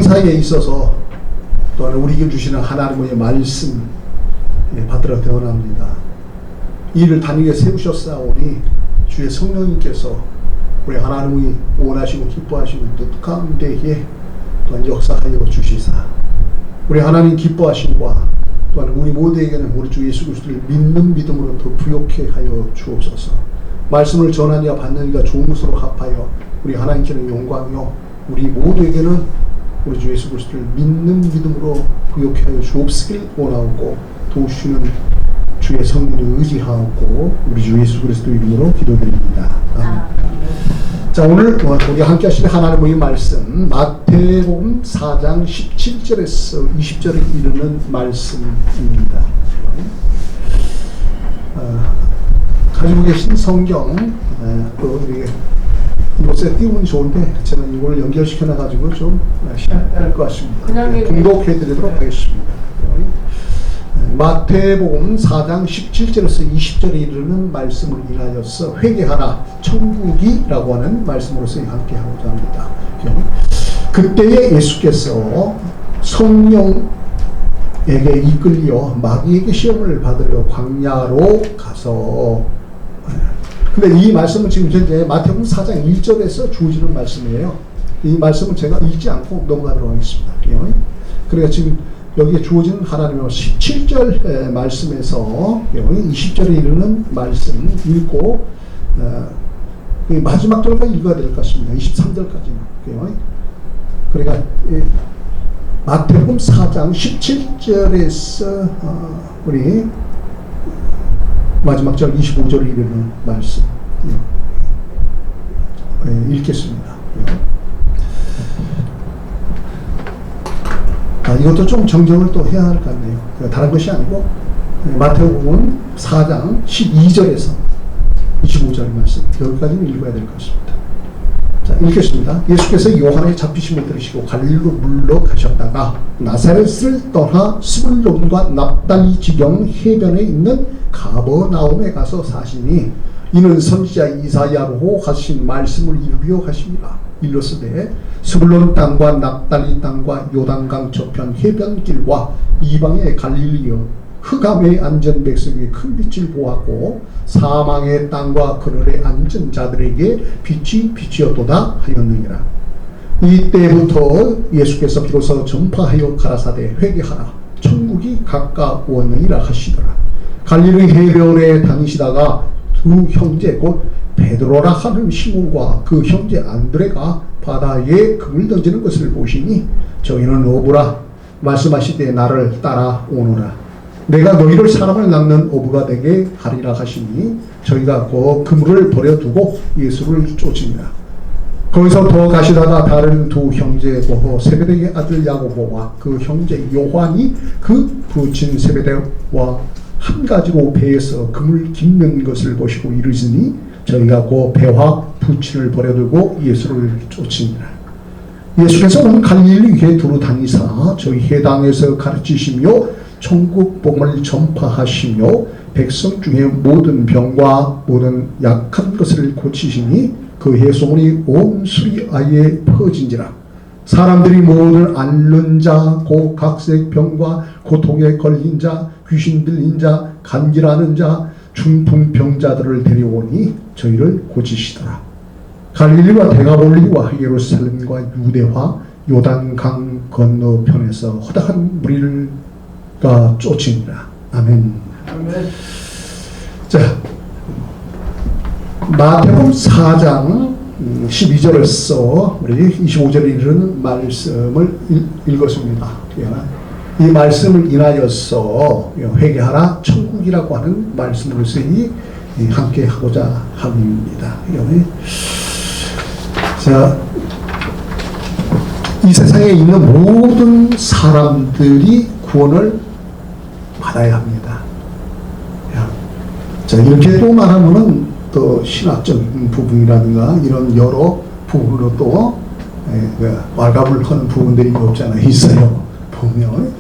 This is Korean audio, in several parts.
감사에 있어서 또한 우리에게 주시는 하나님의 말씀 받들어 대원합니다. 이를 단위에 세우셨사오니 주의 성령님께서 우리 하나님이 원하시고 기뻐하시고 뜻 가운데에 또한 역사하여 주시사 우리 하나님 기뻐하심과 또한 우리 모두에게는 우리 주 예수 그리스도를 믿는 믿음으로 더 부욕해 하여 주옵소서. 말씀을 전하니와 받는 이가 좋은 것으로 합하여 우리 하나님께는 영광이요 우리 모두에게는 우리 주 예수 그리스도를 믿는 믿음으로 부욕해 하여 주옵시길 원하옵고 도우시는 주의 성령을 의지하옵고 우리 주 예수 그리스도 이름으로 기도드립니다. 아멘. 자, 오늘 우리 함께 하실 하나님의 말씀 마태복음 4장 17절에서 20절에 이르는 말씀입니다. 가지고 계신 성경 또 이곳에 띄우면 좋은데 제가 이걸 연결시켜 놔가지고 좀 시간이 될 것 같습니다. 공독해 드리도록 하겠습니다. 마태복음 4장 17절에서 20절에 이르는 말씀을 인하여서 회개하라 천국이라고 하는 말씀으로서 함께 하고자 합니다. 그때에 예수께서 성령에게 이끌려 마귀에게 시험을 받으려 광야로 가서 근데 이 말씀은 지금 현재 마태복음 4장 1절에서 주어지는 말씀이에요. 이 말씀은 제가 읽지 않고 넘어가도록 하겠습니다. 그래서 지금 여기에 주어진 하나님의 17절 말씀에서 20절에 이르는 말씀 읽고 마지막 절까지 읽어야 될 것 같습니다. 23절까지는. 그러니까 마태복음 4장 17절에서 우리 마지막 절 25절에 이르는 말씀 읽겠습니다. 이것도 좀 정정을 또 해야 할 것 같네요. 다른 것이 아니고 마태복음 4장 12절에서 25절 말씀 여기까지는 읽어야 될 것 같습니다. 자, 읽겠습니다. 예수께서 요한의 잡히심을 들으시고 갈릴리로 물러가셨다가 나사렛을 떠나 스불론과 납달리 지경 해변에 있는 가버나움에 가서 사시니 이는 선지자 이사야로 하신 말씀을 이루려 하십니다. 일러스되 스불론 땅과 납달리 땅과 요단강 저편 해변길과 이방의 갈릴리여 흑암에 앉은 백성에게 큰 빛을 보았고 사망의 땅과 그늘에 앉은 자들에게 빛이 빛이었도다 하였느니라. 이때부터 예수께서 비로소 전파하여 가라사대 회개하라 천국이 가까웠느니라 하시더라. 갈릴리 해변에 다니시다가 두 형제 곧 베드로라 하는 시몬과 그 형제 안드레가 바다에 금을 던지는 것을 보시니 저희는 어부라 말씀하시되 나를 따라오노라. 내가 너희를 사람을 낚는 어부가 되게 하리라 하시니 저희가 그 그물을 버려두고 예수를 쫓으니라. 거기서 더 가시다가 다른 두 형제 고 세베대의 아들 야고보와 그 형제 요한이 그 부친 세베대와 한 가지로 배에서 금을 깁는 것을 보시고 이르시니 저희가 그 배와 부친을 버려두고 예수를 쫓으니라. 예수께서 온 갈릴리에 두루 다니사 저희 해당에서 가르치시며 천국 복음을 전파하시며 백성 중에 모든 병과 모든 약한 것을 고치시니 그 해소문이 온 수리아에 퍼진지라. 사람들이 모든 앓는 자, 곧 각색 병과 고통에 걸린 자, 귀신 들린 자, 간질하는 자, 중풍병자들을 데려오니 저희를 고치시더라. 갈릴리와 데가볼리와 예루살렘과 유대와 요단강 건너편에서 허다한 무리가 쫓으니라. 아멘. 아멘. 자, 마태복음 4장 12절에서 우리 25절에 이르는 말씀을 읽었습니다. 이 말씀을 인하여서 회개하라 천국이라고 하는 말씀으로서 함께 하고자 합니다. 자, 이 세상에 있는 모든 사람들이 구원을 받아야 합니다. 자, 이렇게 또 말하면은 또 신학적인 부분이라든가 이런 여러 부분으로 또 왈가불 하는 부분들이 없지 않아 있어요. 보면.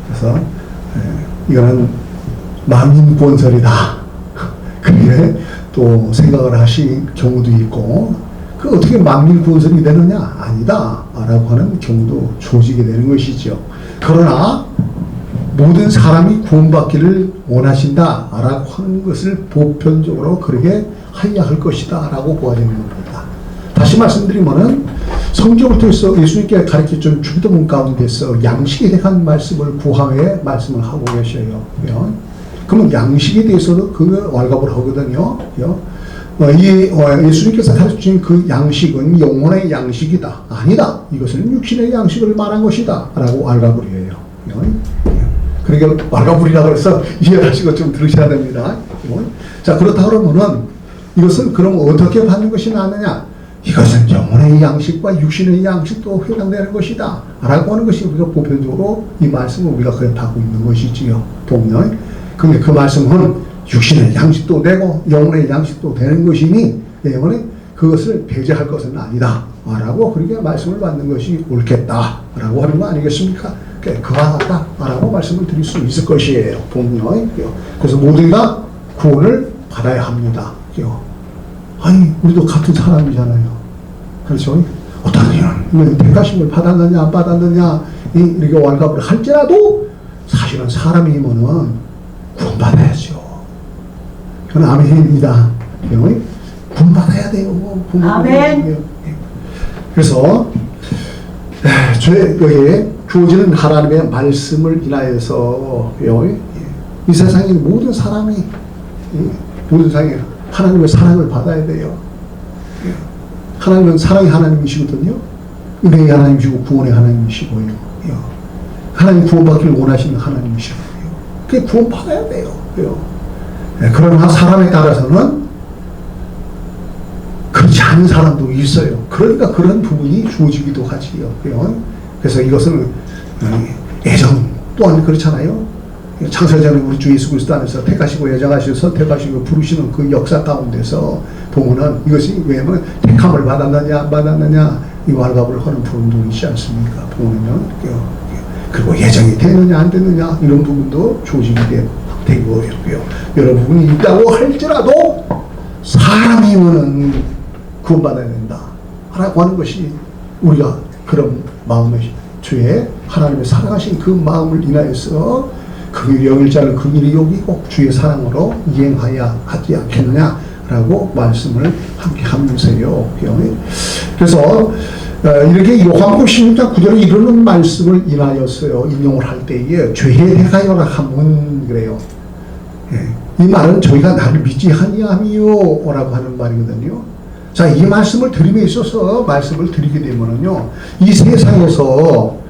그래서 이거는 만민권설이다. 그렇게 또 생각을 하신 경우도 있고, 그 어떻게 만민 구원설이 되느냐? 아니다. 라고 하는 경우도 주어지게 되는 것이죠. 그러나 모든 사람이 구원받기를 원하신다 라고 하는 것을 보편적으로 그렇게 하여야 할 것이다 라고 보아지는 겁니다. 다시 말씀드리면은 성경을 통해서 예수님께 가르쳐준 주기도문 가운데서 양식에 대한 말씀을 구하에 말씀을 하고 계셔요. 그러면 양식에 대해서도 그 왈갑을 하거든요. 예수님께서 가르쳐주신 그 양식은 영혼의 양식이다. 아니다. 이것은 육신의 양식을 말한 것이다. 라고 왈갑을 해요. 그러니까 왈가불이라고 해서 이해하시고 좀 들으셔야 됩니다. 자, 그렇다 그러면은 이것은 그럼 어떻게 받는 것이 나느냐? 이것은 영혼의 양식과 육신의 양식도 해당되는 것이다. 라고 하는 것이 우리가 보편적으로 이 말씀을 우리가 그렇다고 있는 것이지요. 보면. 근데 그 말씀은 육신의 양식도 되고 영혼의 양식도 되는 것이니 때문에 그것을 배제할 것은 아니다. 라고 그렇게 말씀을 받는 것이 옳겠다. 라고 하는 거 아니겠습니까? 그와 같다. 라고 말씀을 드릴 수 있을 것이에요. 보면. 그래서 모두가 구원을 받아야 합니다. 아니, 우리도 같은 사람이잖아요. 그렇죠? 어떤 이는 택하심을 받았느냐, 안 받았느냐, 이렇게 왈갑을 할지라도 사실은 사람이면은 구원받아야죠. 그건 아멘입니다. 구원받아야 돼요. 아멘. 그래서, 여기에 주어지는 하나님의 말씀을 인하여서 이 세상의 모든 사람이 하나님의 사랑을 받아야 돼요. 하나님은 사랑의 하나님이시거든요. 은혜의 하나님이시고 구원의 하나님이시고요. 하나님 구원받기를 원하시는 하나님이시고요. 그게 구원받아야 돼요. 그러나 사람에 따라서는 그렇지 않은 사람도 있어요. 그러니까 그런 부분이 주어지기도 하지요. 그래서 이것은 애정 또한 그렇잖아요. 창세전에 우리 주 예수 그리스도 안에서 택하시고 예정하시고 선택하시고 부르시는 그 역사 가운데서 보면은 이것이 왜냐면 택함을 받았느냐 안 받았느냐 이 왈갑을 하는 부분도 있지 않습니까? 보면요. 그리고 예정이 되느냐 안 되느냐 이런 부분도 조직이 되고 있고요. 여러 부분이 있다고 할지라도 사람이면은 구원받아야 된다 라고 하는 것이 우리가 그런 마음의 주의 하나님의 사랑하신 그 마음을 인하여서 그 영일자를 그 일이 여기고 주의 사랑으로 이행하여 하지 않겠느냐라고 말씀을 함께 하면서요. 그래서 이렇게 요한복음 16장 9절에 이르는 말씀을 인하여서요 인용을 할 때에 죄에 대하여라 하면 그래요. 이 말은 저희가 나를 믿지 아니함이요 라고 하는 말이거든요. 자, 이 말씀을 드림에 있어서 말씀을 드리게 되면은요 이 세상에서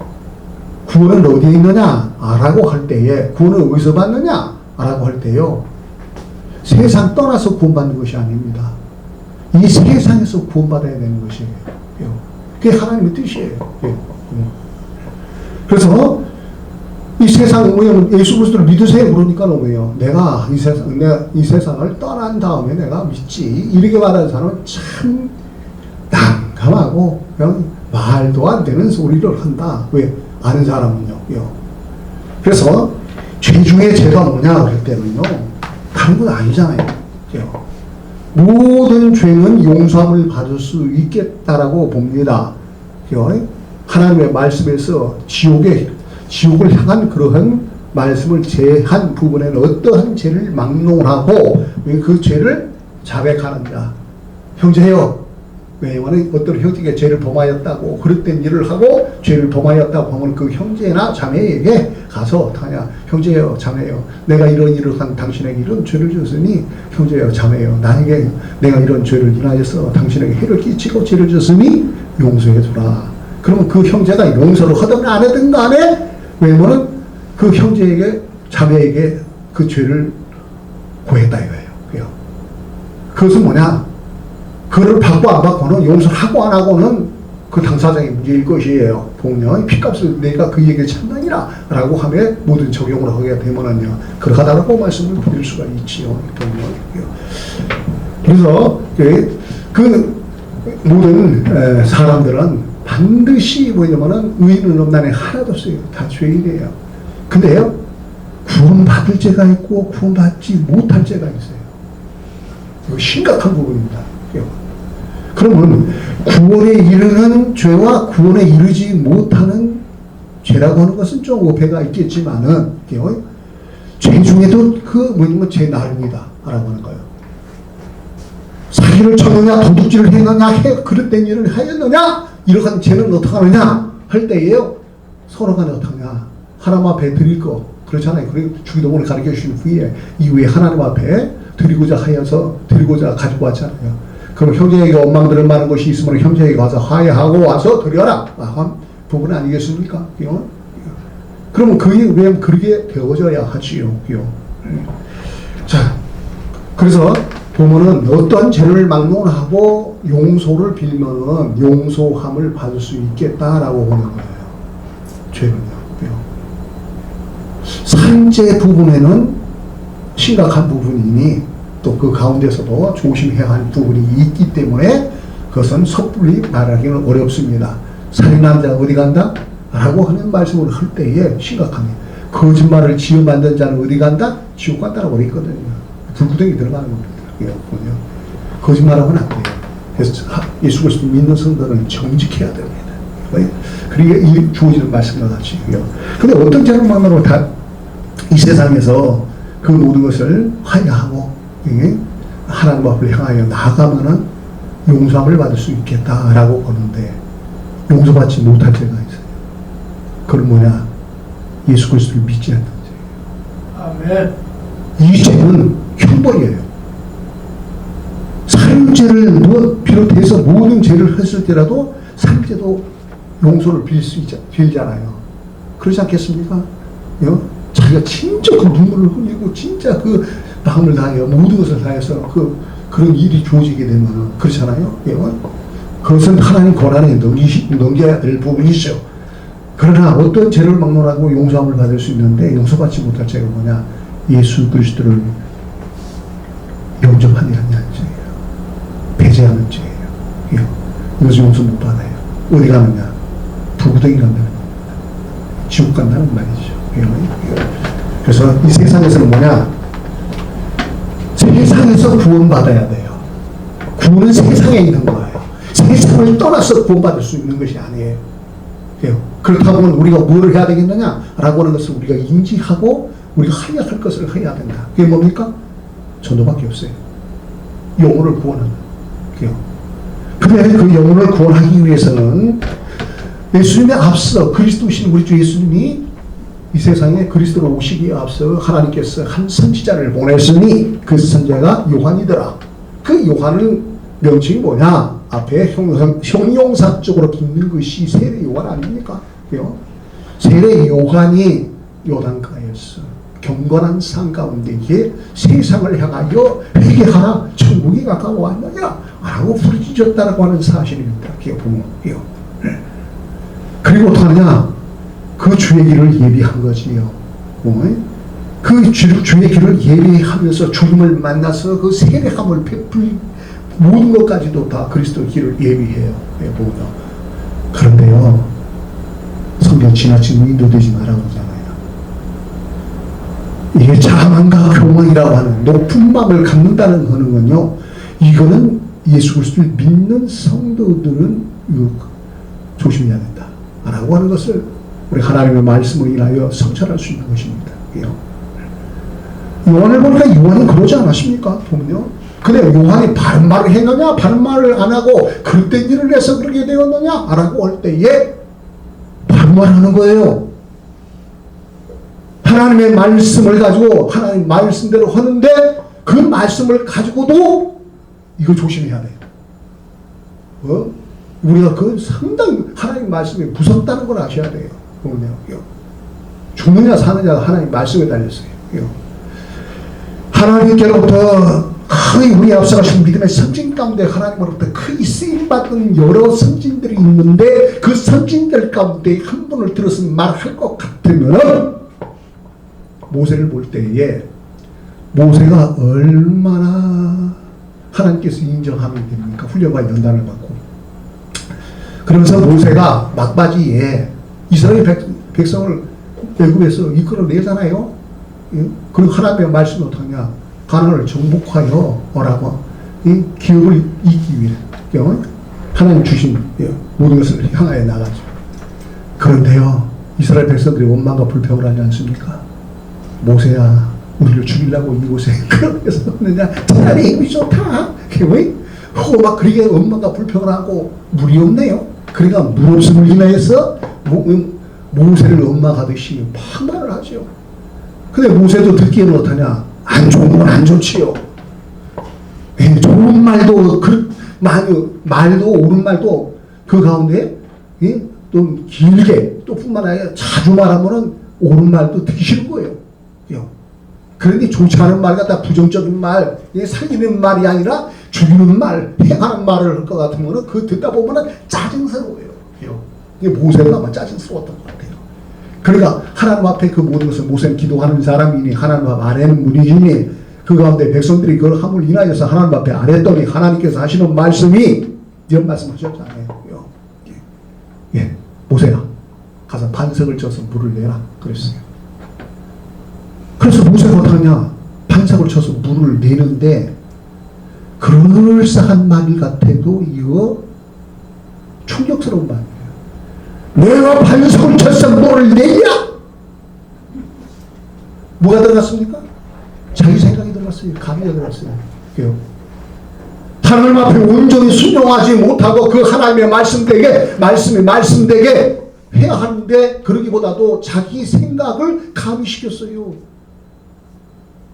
구원은 어디에 있느냐? 라고 할 때에 구원은 어디서 받느냐? 라고 할 때요 세상 떠나서 구원받는 것이 아닙니다. 이 세상에서 구원받아야 되는 것이에요. 그게 하나님의 뜻이에요. 그래서 이 세상 뭐냐면 예수 그리스도를 믿으세요 그러니까 뭐예요? 내가 이 세상을 떠난 다음에 내가 믿지 이렇게 말하는 사람은 참 난감하고 그냥 말도 안 되는 소리를 한다. 왜? 아는 사람은요. 그래서 죄 중에 죄가 뭐냐 그럴 때는요 다른 건 아니잖아요. 모든 죄는 용서함을 받을 수 있겠다라고 봅니다. 하나님의 말씀에서 지옥을 향한 그러한 말씀을 제한 부분에는 어떠한 죄를 막론하고 그 죄를 자백하는 자. 형제요. 왜냐하면 어떤 형제가 죄를 범하였다고 그릇된 일을 하고 죄를 범하였다고 하면 그 형제나 자매에게 가서 하냐 형제요 자매요 내가 이런 일을 한 당신에게 이런 죄를 졌으니 형제요 자매요 나에게 내가 이런 죄를 인하여서 당신에게 해를 끼치고 죄를 졌으니 용서해 주라. 그러면 그 형제가 용서를 하든 안 하든 간에 왜냐하면 그 형제에게 자매에게 그 죄를 고했다 이거예요. 그것은 뭐냐? 그를 받고 안 받고는 용서를 하고 안 하고는 그 당사자의 문제일 것이에요. 보면 핏값을 내가 그에게 참다니라 라고 하면 모든 적용을 하게 되면은요 그러하다라고 말씀을 드릴 수가 있지요. 그래서 그 모든 사람들은 반드시 뭐냐면은 의인은 없나니 하나도 없어요. 다 죄인이에요. 근데요 구원받을 죄가 있고 구원받지 못할 죄가 있어요. 이거 심각한 부분입니다. 그러면 구원에 이르는 죄와 구원에 이르지 못하는 죄라고 하는 것은 좀 오해가 있겠지만은, 죄 중에도 죄 나름이다 라고 하는 거예요. 사기를 쳤느냐, 도둑질을 했느냐, 그릇된 일을 하였느냐, 이러한 죄는 어떻게 하느냐 할 때에요, 서로 간에 어떻게 하냐, 하나님 앞에 드릴 거, 그렇잖아요. 그리고 주기도문을 가르쳐 주신 이후에 하나님 앞에 드리고자 가지고 왔잖아요. 그럼 형제에게 원망들을 많은 것이 있으면 형제에게 가서 화해하고 와서 드려라 한 부분 아니겠습니까? 그러면 왜 그렇게 되어져야 하지요. 자, 그래서 보면은 어떤 죄를 막론하고 용서를 빌면은 용서함을 받을 수 있겠다라고 보는 거예요. 죄는요. 산재 부분에는 심각한 부분이니 또 그 가운데서도 조심해야 할 부분이 있기 때문에 그것은 섣불리 말하기는 어렵습니다. 살인한 자가 어디 간다? 라고 하는 말씀을 할 때에 심각합니다. 거짓말을 지어 만든 자는 어디 간다? 지옥 간다라고 그랬거든요. 불구덩이 들어가는 겁니다. 거짓말하면 안 돼요. 그래서 예수 그리스도 믿는 성도는 정직해야 됩니다. 그리고 주어지는 말씀과 같이. 근데 어떤 죄를 만나고 다 이 세상에서 그 모든 것을 화해하고 하나님 앞을 향하여 나아가면은 용서함을 받을 수 있겠다라고 보는데, 용서받지 못할 죄가 있어요. 그건 뭐냐? 예수 그리스도를 믿지 않는 죄예요. 아멘. 이 죄는 형벌이에요. 살인죄를 비롯해서 모든 죄를 했을 때라도 살인죄도 용서를 빌잖아요. 그렇지 않겠습니까? 자기가 진짜 그 눈물을 흘리고 진짜 그 마음을 다하여 모든 것을 다해서 그런 일이 주어지게 되면 그렇잖아요. 그것은 하나님 권한에 넘겨야 될 부분이죠. 그러나 어떤 죄를 막론하고 용서함을 받을 수 있는데 용서받지 못할 죄가 뭐냐? 예수 그리스도를 영접하지 않는 죄예요. 배제하는 죄예요. 이것을 용서 못 받아요. 어디 가느냐? 불구덩이 간다는 겁니다. 지옥 간다는 말이죠. 그래서 이 세상에서는 뭐냐? 세상에서 구원받아야 돼요. 구원은 세상에 있는 거예요. 세상을 떠나서 구원받을 수 있는 것이 아니에요. 그렇다면 우리가 뭘 해야 되겠느냐? 라고 하는 것을 우리가 인지하고 우리가 해야 할 것을 해야 된다. 그게 뭡니까? 전도밖에 없어요. 영혼을 구원하는 거예요. 근데 그 영혼을 구원하기 위해서는 예수님에 앞서 그리스도신 우리 주 예수님이 이 세상에 그리스도로 오시기에 앞서 하나님께서 한 선지자를 보냈으니 그 선지자가 요한이더라. 그 요한은 명칭이 뭐냐? 앞에 형용사적으로 붙는 것이 세례 요한 아닙니까? 세례 요한이 요단가에서 경건한 삶 가운데 세상을 향하여 회개하라, 천국이 가까워왔느냐 라고 부르짖었다라고 하는 사실입니다. 보면 그리고 어떡하느냐? 그 주의 길을 예비한 거지요. 그 주의 길을 예비하면서 주님을 만나서 그 세례함을 베풀 모든 것까지도 다 그리스도 길을 예비해요. 그런데요, 성경 지나치게 인도되지 말라고 하잖아요. 이게 자만과 교만이라고 하는 높은 마음을 갖는다는 거는요, 이거는 예수 그리스도를 믿는 성도들은 조심해야 된다 라고 하는 것을 우리 하나님의 말씀을 인하여 성찰할 수 있는 것입니다. 요한을 보니까 요한은 그러지 않았습니까? 보면요. 근데 요한이 바른 말을 했느냐, 바른 말을 안 하고 그릇된 일을 해서 그렇게 되었느냐 라고 할 때에 바른 말 하는 거예요. 하나님의 말씀을 가지고 하나님 말씀대로 하는데 그 말씀을 가지고도 이거 조심해야 돼요. 우리가 그 상당히 하나님 말씀이 무섭다는 걸 아셔야 돼요. 죽느냐 사느냐가 하나님 말씀에 달렸어요. 하나님께로부터 크게 우리 앞서가신 믿음의 선진 가운데 하나님으로부터 크게 쓰임받은 여러 선진들이 있는데 그 선진들 가운데 한 분을 들어서 말할 것 같으면 모세를 볼 때에 모세가 얼마나 하나님께서 인정하면 됩니까? 훈련과 연단을 받고. 그러면서 모세가 막바지에 이스라엘 백성을 애굽에서 이끌어내잖아요. 그리고 하나님의 말씀은 어떠냐? 가나안을 정복하여 오라고 이 기업을 잇기 위해 하나님 주신 모든 것을 향하여 나가죠. 그런데요, 이스라엘 백성들이 원망과 불평을 하지 않습니까? 모세야, 우리를 죽이려고 이곳에 그렇게 섰느냐? 차라리 힘이 좋다. 왜? 하고 막 그렇게 원망과 불평을 하고 물이 없네요. 그러니까 물 없음을 인하여서 모세를 원망하듯이 막 말을 하죠. 근데 모세도 듣기에는 어떠냐? 안 좋은 건 안 좋지요. 좋은 말도 말도 옳은 말도 그 가운데 또 길게 또 뿐만 아니라 자주 말하면은 옳은 말도 듣기 싫은 거예요. 그런데 좋지 않은 말 갖다 부정적인 말, 살리는 말이 아니라 죽이는 말, 해하는 말을 할 것 같으면은 그 듣다 보면은 짜증스러워요. 이게 모세가 아마 짜증스러웠던 것 같아요. 그러니까 하나님 앞에 그 모든 것을 모세는 기도하는 사람이니 하나님 앞 아뢰는 분이니 그 가운데 백성들이 그걸 함을 인하여서 하나님 앞에 아뢰더니 하나님께서 하시는 말씀이 이런 말씀 하셨잖아요. 모세야 가서 반석을 쳐서 물을 내라 그랬어요. 그래서 모세가 어떡하냐? 반석을 쳐서 물을 내는데 그럴싸한 말 같아도 이거 충격스러운 말이에요. 내가 반석을 쳐서 물을 내냐? 뭐가 들어갔습니까? 자기 생각이 들어갔어요. 감이 들어갔어요. 하나님 앞에 온전히 순종하지 못하고 그 하나님의 말씀되게 해야 하는데 그러기보다도 자기 생각을 가미시켰어요.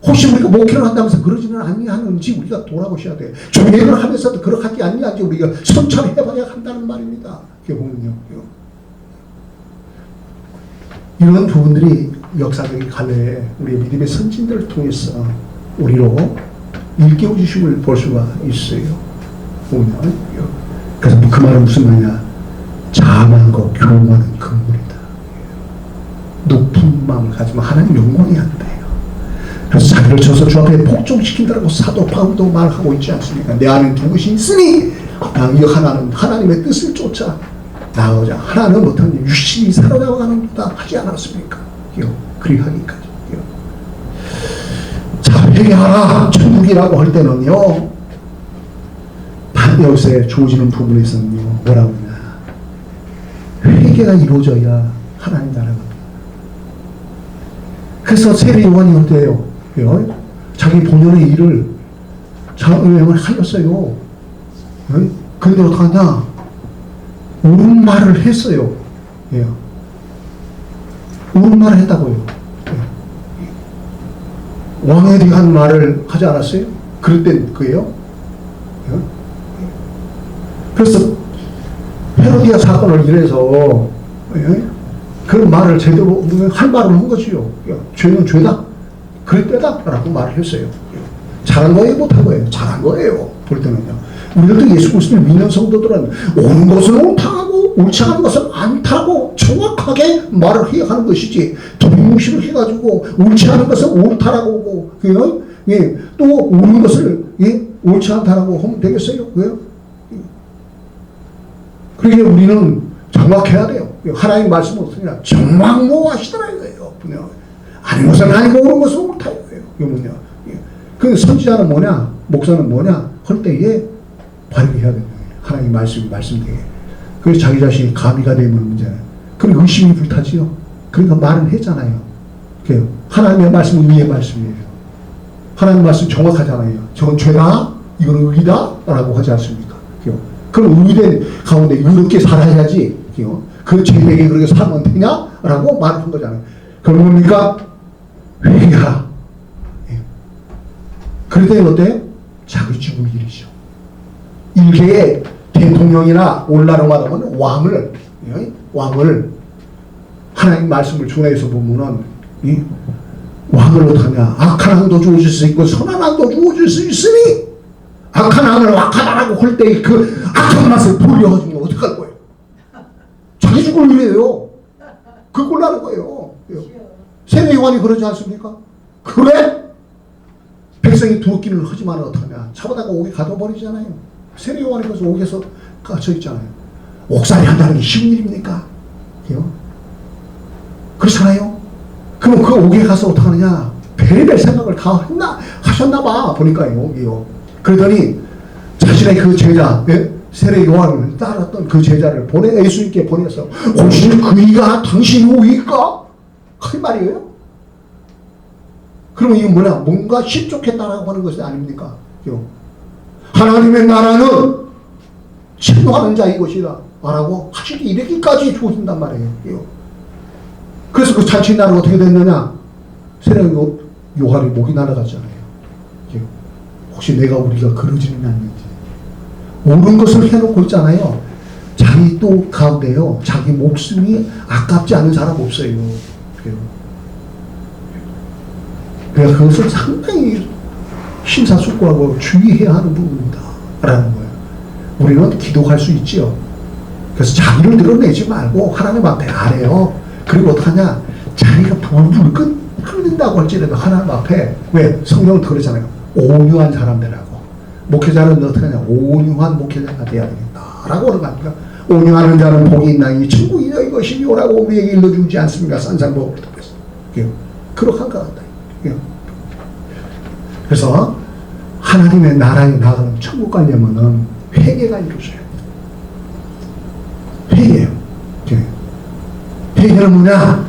혹시 우리가 목회를 한다면서 그러지는 아니하는지 우리가 돌아보셔야 돼요. 조회를 하면서도 그렇게 아니한지 우리가 성찰해봐야 한다는 말입니다. 이렇게 보면요. 이런 부분들이 역사적인 갈래에 우리 믿음의 선진들을 통해서 우리로 일깨워 주심을 볼 수가 있어요. 보면 그래서 그 말은 무슨 말이냐? 자만고 교만은 금물이다. 높은 마음을 가지면 하나님 영광이 안 돼요. 그래서 자기를 쳐서 주 앞에 복종시킨다라고 사도 바울도 말하고 있지 않습니까? 내 안에 누구시 있으니 이 하나님의 뜻을 쫓아 나오자. 하나는 어떤 유신이 살아나가는다 하지 않았습니까? 그리하기까지. 자, 회개하라. 천국이라고 할 때는요, 반여세 주어지는 부분에서는요, 뭐라고 하냐. 회개가 이루어져야 하나님 나라가. 그래서 세례 요한이 어때요? 자기 본연의 일을 장을 하였어요. 근데 어떡하냐? 옳은 말을 했어요. 옳은 말을 했다고요. 왕에 대한 말을 하지 않았어요? 그럴 땐 그예요. 그래서 헤로디아 사건을 이래서 그런 말을 제대로 할 말을 한 거지요. 죄는 죄다. 그랬다 라고 말을 했어요. 잘한 거예요? 못한 거예요? 잘한 거예요. 볼 때는요. 우리들도 예수 그리스도를 믿는 성도들은 옳은 것은 옳다고 옳지 않은 것은 않다고 정확하게 말을 해야 하는 것이지 동무시를 해가지고 옳지 않은 것은 옳다라고 하고 또 옳은 것을 옳지 않다라고 하면 되겠어요? 왜요? 그러기에 우리는 정확해야 돼요. 하나님 말씀은 어떠냐? 정확무하시더라 이거예요. 아닌 것은 아니고 옳은 것은 옳다 이거예요. 이거는요. 그 선지자는 뭐냐? 목사는 뭐냐? 할 때에 발휘해야 되는 거예요. 하나님 말씀되게. 그래서 자기 자신이 가미가 되면 문제예요. 그럼 의심이 불타지요. 그러니까 말은 했잖아요. 하나님의 말씀은 의의 말씀이에요. 하나님의 말씀 정확하잖아요. 저건 죄다, 이건 의다 라고 하지 않습니까? 그럼 의된 가운데 의롭게 살아야지. 그 죄되게 그렇게 살면 되냐? 라고 말을 한 거잖아요. 그럼 뭡니까? 회개하라. 그럴 때는 어때요? 자기 죽을 일이죠. 일개의 대통령이나 올라르마다 보면 왕을 하나님 말씀을 준해서 보면은 왕을 어떡하냐? 악한 왕도 주어질 수 있고 선한 왕도 주어질 수 있으니 악한 왕을 악하다라고 할 때 그 악한 맛을 돌려가지고 어떡할 거예요? 자기 죽을 일이에요. 그걸 하는 거예요. 세례 요한이 그러지 않습니까? 그래? 백성이 두렵기는 하지만 어떡하냐? 잡아다가 옥에 가둬버리잖아요. 세례 요한이 그래서 옥에서 갇혀 있잖아요. 옥살이 한다는 게 쉬운 일입니까? 그렇잖아요? 그럼 그 옥에 가서 어떡하느냐? 별의별 생각을 다 하셨나봐. 보니까요. 그러더니 자신의 그 제자, 세례 요한을 따랐던 그 제자를 예수님께 보내서 혹시 그이가 당신 후이까? 그 말이에요. 그러면 이건 뭐냐? 뭔가 실족했다라고 하는 것이 아닙니까? 하나님의 나라는 침노하는 자의 것이다 라고 확실히 이르기까지 주어진단 말이에요. 그래서 그 잔치 날은 어떻게 됐느냐? 세례 요한의 목이 날아갔잖아요. 혹시 우리가 그러지는 않는지 옳은 것을 해놓고 있잖아요. 자기 또 가운데요, 자기 목숨이 아깝지 않은 사람 없어요. 그래서 그것을 상당히 심사숙고하고 주의해야 하는 부분이다 라는 거예요. 우리는 기도할 수 있지요. 그래서 자기를 드러내지 말고 하나님 앞에 아래요. 그리고 어떡하냐? 자기가 불을 끊는다고 할지라도 하나님 앞에, 왜? 성경은 그러잖아요. 온유한 사람들하고. 목회자는 어떻게 하냐? 온유한 목회자가 돼야 되겠다라고 하는 거 아닙니까? 온유하는 자는 복이 있나니 천국이 이것이요라고 우리에게 일러주지 않습니까? 산상복을 통해서. 그렇게 한 것 같다. 그래서 하나님의 나라에 나가는 천국 가려면은 회개가 이루어져요. 회개예요. 회개는 뭐냐?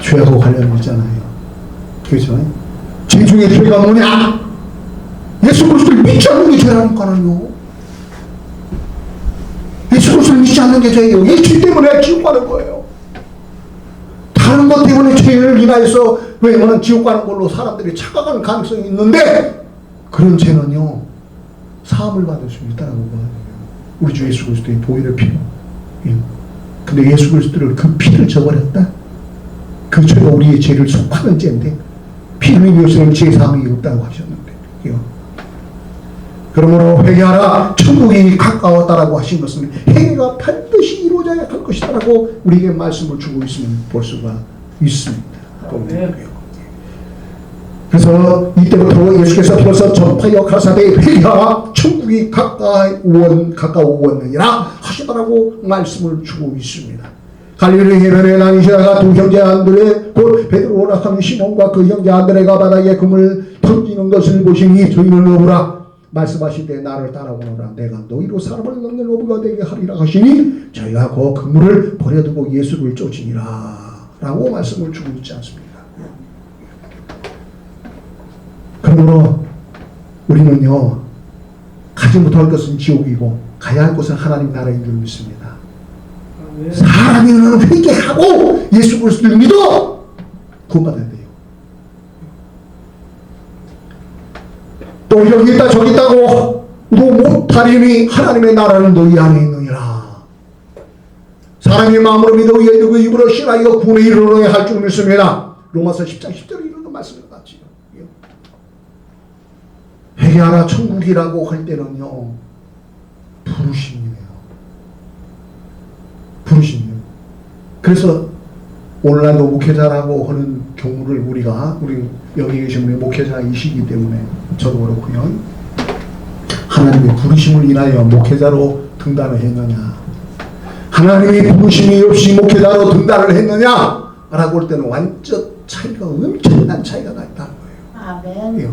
죄하고 관련이 있잖아요. 그렇죠? 죄 중에 죄가 뭐냐? 예수 그리스도를 믿지 않는 게 죄라니까요. 예수 그리스도를 믿지 않는 게 죄예요. 이 죄 때문에 지옥 가는 거예요. 다른 것 때문에 죄를 인하여서 왜냐면 지옥 가는 걸로 사람들이 착각하는 가능성이 있는데, 그런 죄는요 사함을 받을 수 있다는 거거든요. 우리 주 예수 그리스도의 보혈의 피로. 근데 예수 그리스도를 그 피를 저버렸다. 그 죄가 우리의 죄를 속하는 죄인데 피를 위해서는 죄 사함이 없다고 하셨는데, 그러므로 회개하라 천국이 가까웠다라고 하신 것은 회개가 반드시 이루어져야 할 것이다라고 우리에게 말씀을 주고 있으면 볼 수가 있습니다. 그래서 이때부터 예수께서 벌써 전파여 가사대 회개하라 천국이 가까워왔느니라 하시더라고 말씀을 주고 있습니다. 갈릴리 해변에 다니시다가 두 형제 안드레 곧 베드로라 하는 시몬과 그 형제 안드레가 바다에 금을 던지는 것을 보시니 저희는 어부라 말씀하실 때 나를 따라오너라 내가 너희로 사람을 넘는 어부가 되게 하리라 하시니 저희가 그 그물을 버려두고 예수를 쫓으니라 라고 말씀을 주고 있지 않습니까? 그러므로 우리는요 가지 못할 것은 지옥이고 가야 할 곳은 하나님 나라인 줄 믿습니다. 사람이는 회개하고 예수 그리스도를 믿어 구원받아야 돼요. 또 여기 있다 저기 있다고 너 못하리니 하나님의 나라는 너희 안에 있느니라. 사람의 마음으로 믿어 그 입으로 신하여 구원에 이르러야 할 줄 믿습니다. 로마서 10장 10절에 이런 말씀을 봤지요. 회개하라 천국이라고 할 때는요 부르심이에요. 부르심이에요. 그래서 오늘날도 목회자라고 하는 경우를 우리 여기 계신 분이 목회자이시기 때문에 저도 그렇고요. 하나님의 부르심을 인하여 목회자로 등단을 했느냐, 하나님의 부르심이 없이 목회자로 등단을 했느냐 라고 할 때는 완전 차이가, 엄청난 차이가 나 있다는 거예요. 아멘.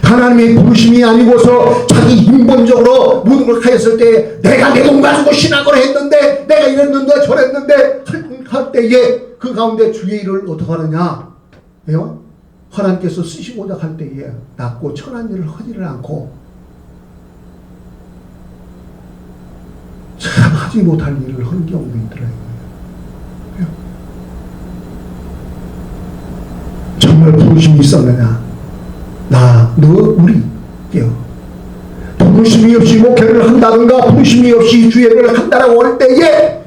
하나님의 부르심이 아니고서 자기 인본적으로 모든 걸 하였을 때 내가 내 돈 가지고 신학을 했는데 내가 이랬는데 저랬는데 할 때에 그 가운데 주의 일을 어떻게 하느냐, 왜요? 하나님께서 쓰시고자 할 때에 낮고 천한 일을 하지를 않고 참 하지 못할 일을 하는 경우도 있더라고요. 정말 부르심이 있었느냐? 우리요. 부르심이 없이 목회를 한다든가 부르심이 없이 주예를 한다라고 할 때에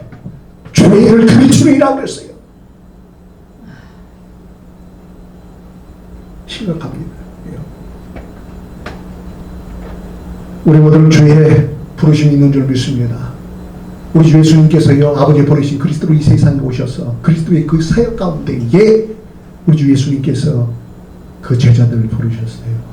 주의를 그리치느니라고 그랬어요. 심각합니다. 우리 모두는 주의 부르심이 있는 줄 믿습니다. 우리 주 예수님께서요 아버지 보내신 그리스도로 이 세상에 오셔서 그리스도의 그 사역 가운데에 우리 주 예수님께서 그 제자들을 부르셨어요.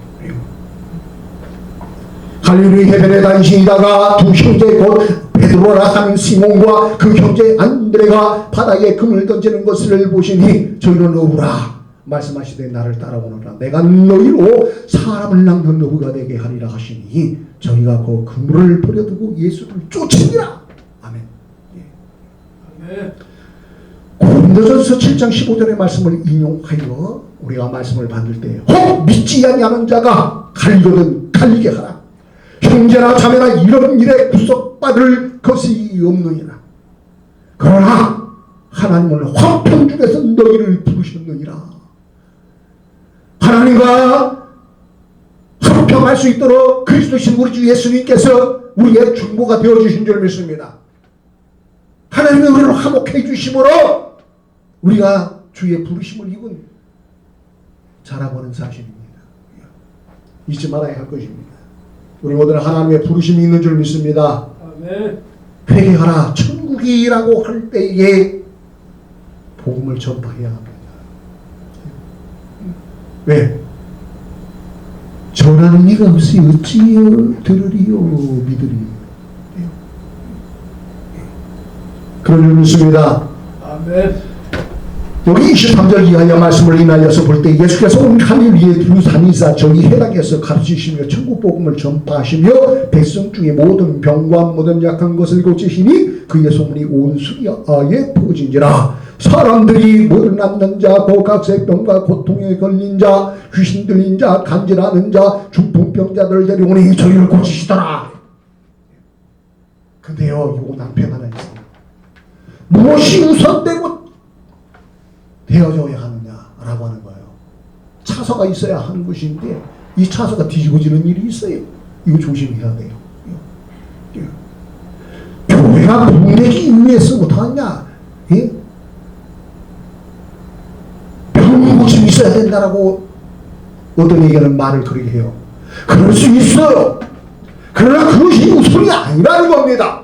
갈릴리 해변에 다니시다가 두 형제 곧 베드로라 하는 시몬과 그 형제 안드레가 바다에 금을 던지는 것을 보시니 저희는 어부라 말씀하시되 나를 따라오너라 내가 너희로 사람을 낚는 노부가 되게 하리라 하시니 저희가 그 그물을 버려두고 예수를 쫓으니라. 아멘. 아멘. 고린도전서 7장 15절의 말씀을 인용하여 우리가 말씀을 받을 때 혹 믿지 아니하는 자가 갈리거든 갈리게 하라. 형제나 자매나 이런 일에 구속받을 것이 없느니라. 그러나 하나님은 화평 중에서 너희를 부르셨느니라. 하나님과 화평할 수 있도록 그리스도신 우리 주 예수님께서 우리의 중보가 되어주신 줄 믿습니다. 하나님이 우리를 화목해 주심으로 우리가 주의 부르심을 입은 자라고 하는 사실입니다. 잊지 말아야 할 것입니다. 우리 모두는 하나님의 부르심이 있는 줄 믿습니다. 아멘. 회개하라 천국이라고 할 때에 복음을 전파해야 합니다. 왜? 전하는 이가 없이 어찌여 들으리요 믿으리요. 그런 줄 믿습니다. 아멘. 여기 23절 이하의 말씀을 인하여서 볼 때 예수께서 온 하늘 위에 두 산이 있어 저희 해당에서 가르치시며 천국 복음을 전파하시며 백성 중에 모든 병과 모든 약한 것을 고치시니 그의 소문이 온 수리아에 퍼진지라. 사람들이 물을 낳는 자, 고각색병과 고통에 걸린 자, 귀신 들린 자, 간질하는 자, 중풍병자들을 데려오니 저희를 고치시더라. 근데요, 이거 낭패가 하나 있어요. 무엇이 우선되고 되어져야 하느냐라고 하는 거예요. 차서가 있어야 하는 것인데 이 차서가 뒤집어지는 일이 있어요. 이거 조심해야 돼요. 교회가 복내기 위해서 못하느냐? 예? 병고침이 있어야 된다라고 어떤 얘기는 말을 그렇게 해요. 그럴 수 있어요. 그러나 그것이 우선이 아니라는 겁니다.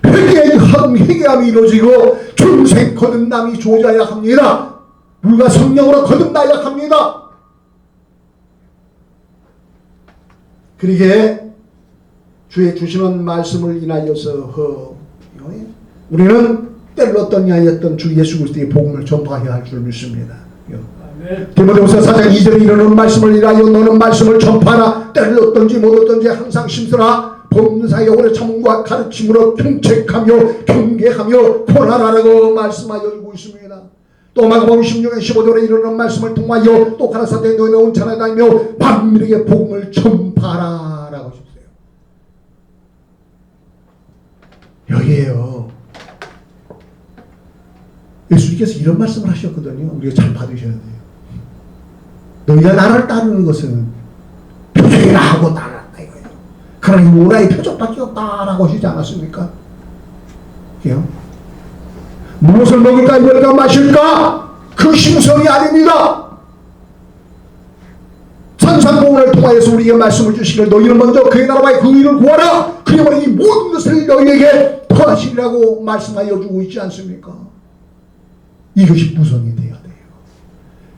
회개함이 이루어지고 중생 거듭남이 주어져야 합니다. 물과 성령으로 거듭나야 합니다. 그러기에 주의 주시는 말씀을 인하여서 우리는 때로 어떤 야였던 주 예수 그리스도의 복음을 전파해야 할 줄 믿습니다. 디모데후서 4장 2절에 이르는 말씀을 인하여 너는 말씀을 전파하라. 때를 얻든지 못 얻든지 항상 심쓰라. 범사의 오래 참음과 가르침으로 경책하며 경계하며 고난하라고 말씀하여 주고 있습니다. 또 마가복음 16장 15절에 이르는 말씀을 통하여 또 가라사대 너희는 온 천하에 다니며 만민에게 복음을 전파하라라고 하셨어요. 여기에요. 예수님께서 이런 말씀을 하셨거든요. 우리가 잘 받으셔야 돼요. 너희가 나를 따르는 것은 표적이나 하고 따르라 이거예요. 그러나 이 문화의 표적밖에 없다라고 하시지 않았습니까? 그래요? 무엇을 먹을까 입을까 마실까? 그 심성이 아닙니다. 산상공을 통하여서 우리에게 말씀을 주시길 너희는 먼저 그의 나라와 그 일을 구하라. 그리고 이 모든 것을 너희에게 더하시리라고 말씀하여 주고 있지 않습니까? 이것이 우선이 돼야 돼요.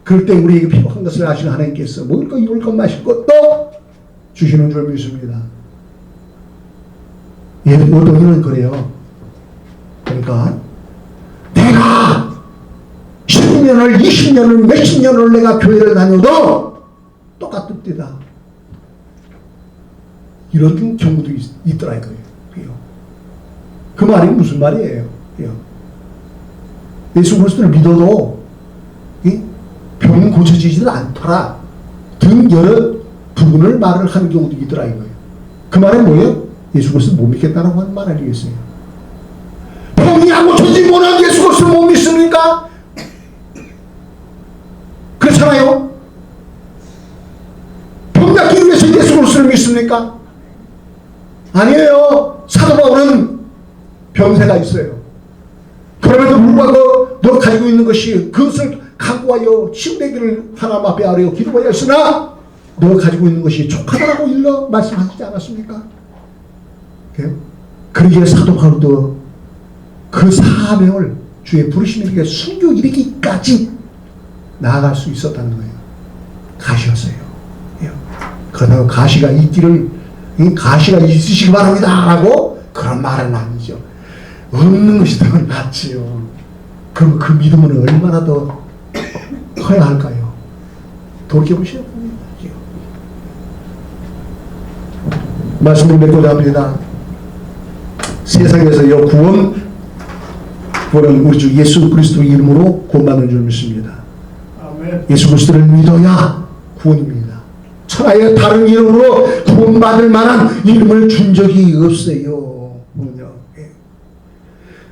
그럴 때 우리에게 필요한 것을 아시는 하나님께서 먹을 것, 입을 것, 마실 것도 주시는 줄 믿습니다. 예, 어떤 이는 그래요. 그러니까 내가 10년을 20년을 몇십 년을 내가 교회를 다녀도 똑같습니다. 이런 경우도 있더라 이거예요. 그 말이 무슨 말이에요? 예수 그리스도를 믿어도 병은 고쳐지지도 않더라 등 여러 부분을 말을 하는 경우도 있더라 이거예요. 그 말은 뭐예요? 예수 그리스도 못 믿겠다라고 하는 말 아니겠어요? 병이 안 고쳐지지 못한 예수 그리스도 못 믿습니까? 그렇잖아요. 병 낫기 위해서 예수 그리스도를 믿습니까? 아니에요. 사도 바울은 병세가 있어요. 그럼에도 불구하고 너 가지고 있는 것이 그것을 강구하여 치유되기를 하나님 앞에 아뢰어 기도하였으나 너 가지고 있는 것이 족하다라고 일러 말씀하시지 않았습니까? 그러기에 사도 바울도 그 사명을 주의 부르심에게 순교 이르기까지 나아갈 수 있었다는 거예요. 가시였어요. 그러다가 가시가 있기를 가시가 있으시기 바랍니다 라고 그런 말은 아니죠. 없는 것이 더 낫지요. 그럼 그 믿음은 얼마나 더 해야 할까요? 돌이켜보셔야 됩니다. 말씀을 맺고자 합니다. 세상에서 구원은 우리 주 예수 그리스도 이름으로 구원받는 줄 믿습니다. 아멘. 예수 그리스도를 믿어야 구원입니다. 천하의 다른 이름으로 구원받을 만한 이름을 준 적이 없어요.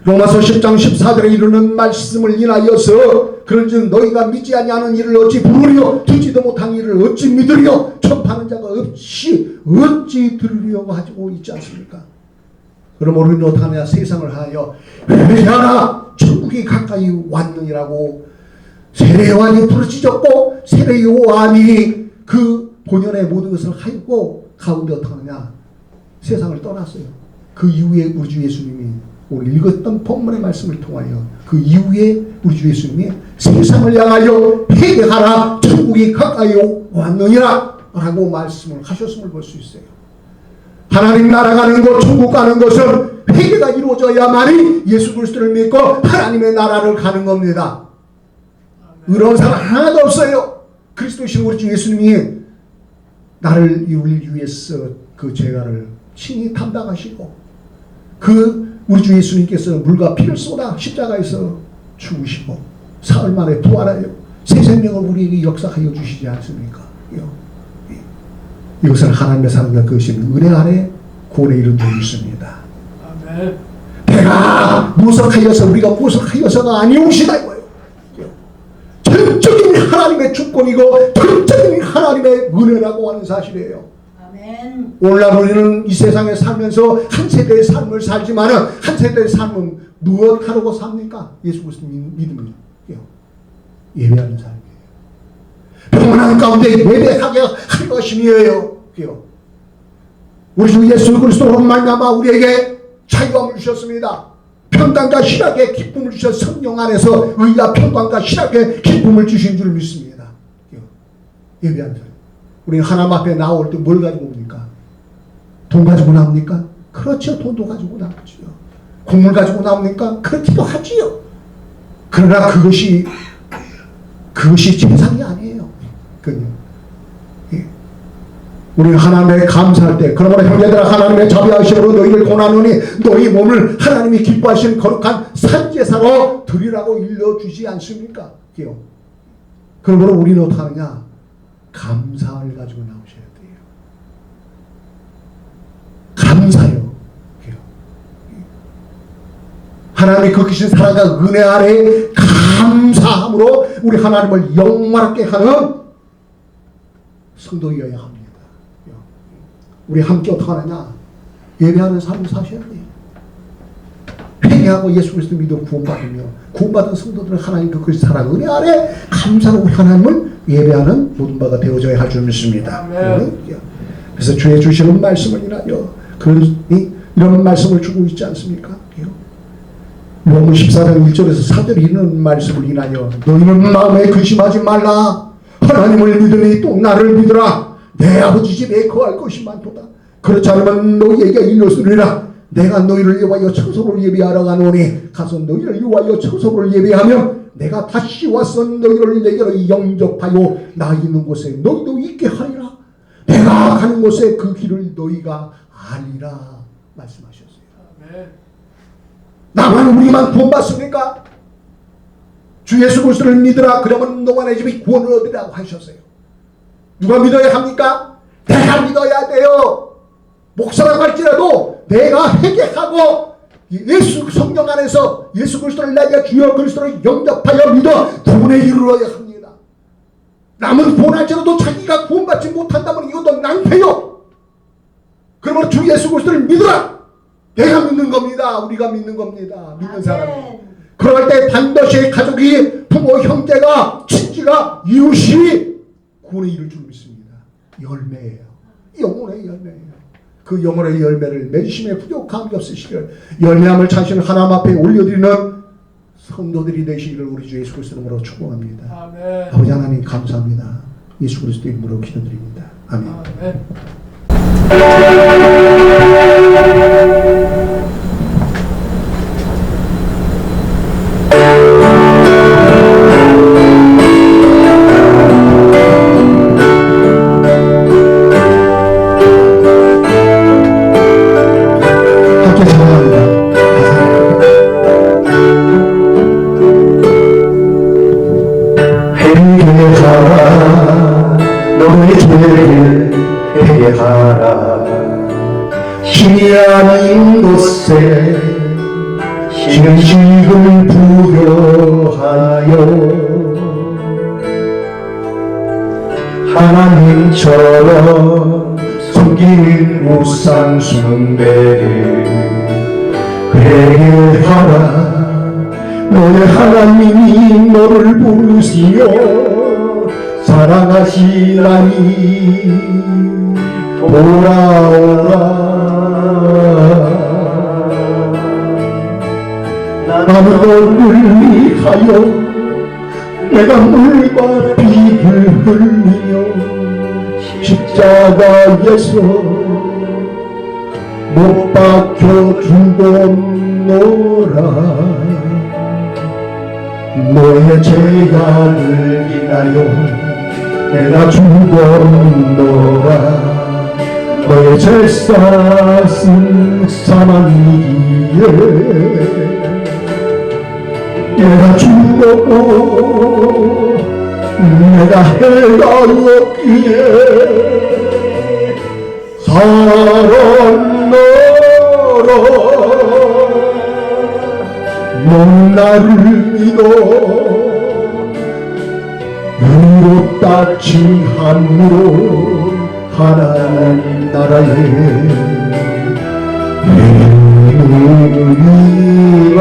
로마서 10장 14절에 이르는 말씀을 인하여서 그런즉 너희가 믿지 아니하는 이를 어찌 부르리요 듣지도 못한 이를 어찌 믿으리요 접하는 자가 없이 어찌 들으려고 하고 있지 않습니까? 그럼 우리는 어떡하냐? 세상을 하여 회개하라 천국이 가까이 왔느니라고 세례요한이 부르짖었고 세례요한이 그 본연의 모든 것을 하였고 가운데 어떡하느냐? 세상을 떠났어요. 그 이후에 우리 주 예수님이 오늘 읽었던 본문의 말씀을 통하여 그 이후에 우리 주 예수님이 세상을 향하여 회개하라 천국이 가까이 왔느니라 라고 말씀을 하셨음을 볼 수 있어요. 하나님 나라 가는 것, 천국 가는 것은 회개가 이루어져야만이 예수 그리스도를 믿고 하나님의 나라를 가는 겁니다. 의로운 사람 하나도 없어요. 그리스도이신 우리 주 예수님이 나를 우리를 위해서 그 죄가를 친히 담당하시고 우리 주 예수님께서 물과 피를 쏟아 십자가에서 죽으시고 사흘 만에 부활하여 새 생명을 우리에게 역사하여 주시지 않습니까? 이것은 하나님의 사람과 그것인 은혜 아래 구원에 이른 줄 믿습니다. 아멘. 내가 무석하여서 우리가 무석하여서가 아니오시다 이거예요. 전적인 하나님의 주권이고 전적인 하나님의 은혜라고 하는 사실이에요. 아멘. 오늘날 우리는 이 세상에 살면서 한 세대의 삶을 살지만 한 세대의 삶은 무엇 하려고 삽니까? 예수 그리스도 믿으면 예배하는 삶이에요. 평안한 가운데 예배하게 할 것임이에요. 우리 주 예수 그리스도로 말미암아 우리에게 자유함을 주셨습니다. 평강과 희락의 기쁨을 주셔 성령 안에서 의와 평강과 희락의 기쁨을 주신 줄 믿습니다. 예배하는 삶. 우리는 하나님 앞에 나올 때 뭘 가지고 옵니까? 돈 가지고 나옵니까? 그렇죠. 돈도 가지고 나오죠. 곡물 가지고 나옵니까? 그렇기도 하지요. 그러나 그것이 재산이 아니에요. 우리는 하나님의 감사할 때 그러므로 형제들아 하나님의 자비하심으로 너희를 고난하노니 너희 몸을 하나님이 기뻐하시는 거룩한 산제사로 드리라고 일러주지 않습니까? 그러므로 우리는 어떻게 하느냐? 감사를 가지고 나오셔야 돼요. 감사요. 하나님이 거기신 사랑과 은혜 아래 감사함으로 우리 하나님을 영화롭게 하는 성도여야 합니다. 우리 함께 어떻게 하느냐? 예배하는 삶을 사셔야 돼요. 회개하고 예수 그리스도 믿어 구원받으며 구원받은 성도들은 하나님 그 사랑 은혜 아래 감사로 우리 하나님을 예배하는 모든 바가 되어져야 할 줄 믿습니다. 그래서 주의 주시는 말씀을 인하여 이런 말씀을 주고 있지 않습니까? 요한복음 14장 1절에서 4절에 이런 말씀을 인하여 너희는 마음에 근심하지 말라. 하나님을 믿으니 또 나를 믿으라. 내 아버지 집에 거할 것이 많도다. 그렇지 않으면 너희에게 일렀으리라. 내가 너희를 위하여 처소를 예비하러 가노니 가서 너희를 위하여 처소를 예비하며 내가 다시 와서 너희를 내게로 영접하여 나 있는 곳에 너희도 있게 하리라. 내가 가는 곳에 그 길을 너희가 아리라 말씀하셨어요. 아멘. 나만 우리만 구원받습니까? 주 예수 그리스도를 믿으라. 그러면 너만의 집이 구원을 얻으라고 하셨어요. 누가 믿어야 합니까? 내가 믿어야 돼요. 목사라고 할지라도 내가 회개하고 예수 성령 안에서 예수 그리스도를 내게 주여 그리스도를 영접하여 믿어 구원에 이르러야 합니다. 남은 구원할지라도 자기가 구원받지 못한다면 이것도 낭패요. 그러면 주 예수 그리스도를 믿으라. 내가 믿는 겁니다. 우리가 믿는 겁니다. 믿는 사람이. 그럴 때 반드시 가족이 부모 형제가 친지가 이웃이 구원에 이를 줄 믿습니다. 열매예요. 영혼의 열매예요. 그 영혼의 열매를 맺으심에 부족함이 없으시기를 열매함을 자신을 하나님 앞에 올려드리는 성도들이 되시기를 우리 주 예수 그리스도 이름으로 축복합니다. 아멘. 아버지 하나님 감사합니다. 예수 그리스도 이름으로 기도드립니다. 아멘. 아멘. 함께 찬양합니다. 회개하라 너의 죄를 회개하라 힘이 아닌 곳에 신식을 부여하여 하나님처럼 섬기는 우상 숭배를 회개하라 너의 하나님이 너를 부르시며 사랑하시나니 돌아오라 나는 너를 위하여 내가 물과 피를 흘리며 십자가에서 못 박혀 죽었노라 너의 죄악을 인하여 내가 죽었노라 너의 죄값은 사망이기에 내가 죽었고 내가 해가 없기에 살았노라 넌 나를 믿어 의롭다 칭함으로 하나님 나라에 이르리라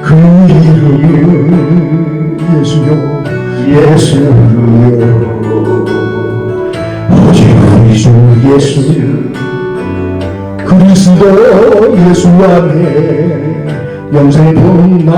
그 이름은 예수요 예수요 오직 우리 주 예수 그리스도 예수 안에 영생 복나이로다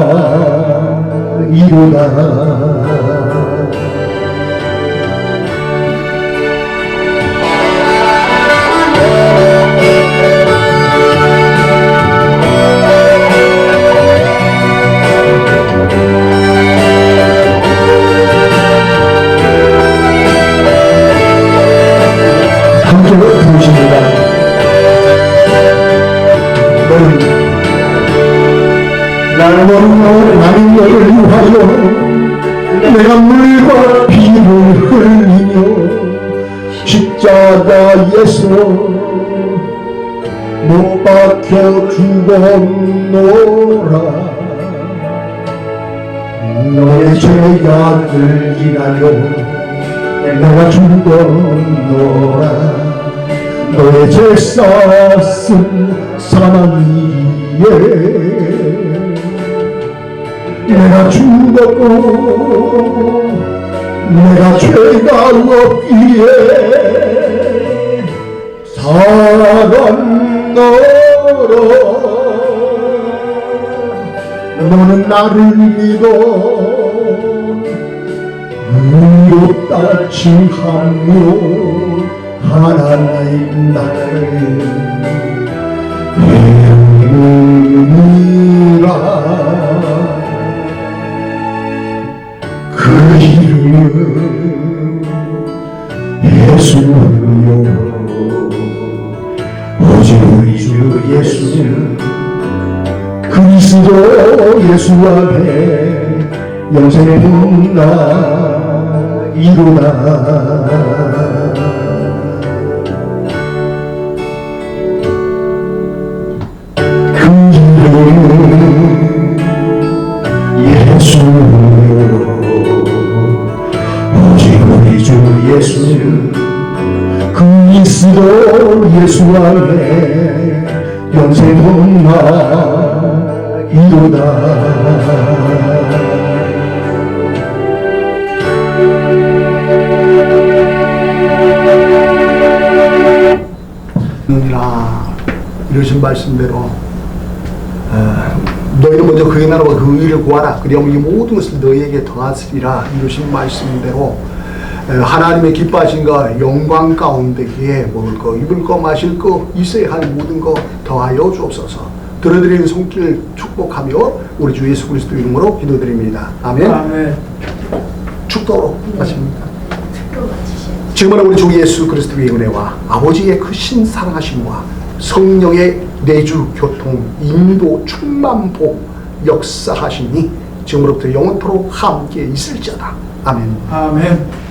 함께 부르십니다. 나는 너를 위하여 내가 물과 피를 흘리며 십자가에서 못 박혀 죽었노라 너의 죄악을 인하여 내가 죽었노라 너의 죄값은 사망이에 내가 죽었고 내가 죄가 없기에 살았노라 너는 나를 믿어 의롭다 칭함으로 하나님 나라에 이르리라 그 이름은 예수요 오직 우리 주 예수 그리스도 예수 안에 영생의 복나이로다 그 이름은 예수요 오직 우리 주 예수 그리스도 예수 안에 영생 복나이로다 이러신 말씀대로 너희는 먼저 그의 나라와 그 의를 구하라 그리하면 이 모든 것을 너희에게 더하시리라 이러신 말씀대로 하나님의 기뻐하신가 영광 가운데에 먹을 거 입을 거 마실 거 있어야 할 모든 거 더하여 주옵소서 들어드리는 손길 축복하며 우리 주 예수 그리스도 이름으로 기도드립니다. 아멘. 아멘. 축도로 마십니다. 지금은 우리 주 예수 그리스도의 은혜와 아버지의 그 신사랑하심과 성령의 내주 교통 인도 충만복 역사하시니 지금으로부터 영원토록 함께 있을지어다. 아멘. 아멘.